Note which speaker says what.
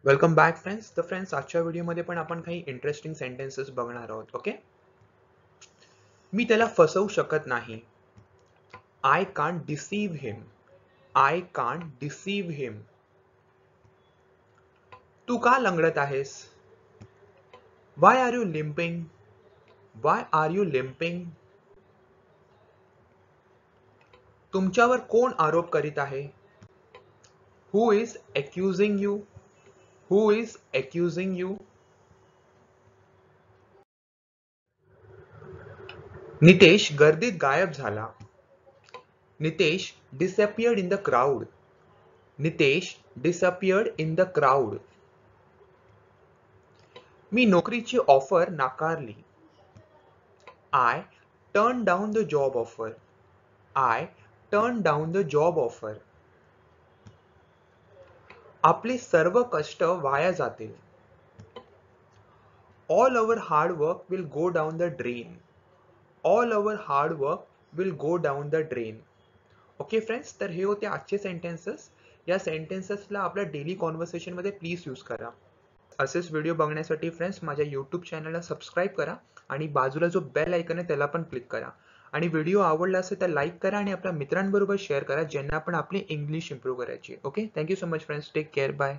Speaker 1: Welcome back friends. तर friends, आजच्या व्हिडिओमध्ये पण आपण काही इंटरेस्टिंग सेंटेन्सेस बघणार आहोत. ओके. मी त्याला फसवू शकत नाही. I can't deceive him. I can't deceive him. तू का लंगडत आहेस? Why are you limping? Why are you limping? तुमच्यावर कोण आरोप करीत आहे? Who is accusing you? Who is accusing you? Nitesh गर्दीत गायब झाला. Nitesh disappeared in the crowd. Nitesh disappeared in the crowd. मी नोकरीची ऑफर नाकारली. I turn down the job offer. I turn down the job offer. आपले सर्व कष्ट वाया जातील. All our hard work will go down the drain. All our hard work will go down the drain. Okay friends, तर हे होते आजचे sentences. या सेंटेन्सेसला आपल्या डेली कॉन्व्हर्सेशनमध्ये प्लीज यूज करा. असेच व्हिडिओ बघण्यासाठी फ्रेंड्स माझ्या यूट्यूब चॅनलला सबस्क्राईब करा आणि बाजूला जो बेल आयकन आहे त्याला पण क्लिक करा. आणि व्हिडिओ आवडला असेल तर लाईक करा आणि आपल्या मित्रांबरोबर शेअर करा, ज्यांना पण आपली इंग्लिश इम्प्रूव्ह करायची. Okay, thank you so much friends. Take care. Bye.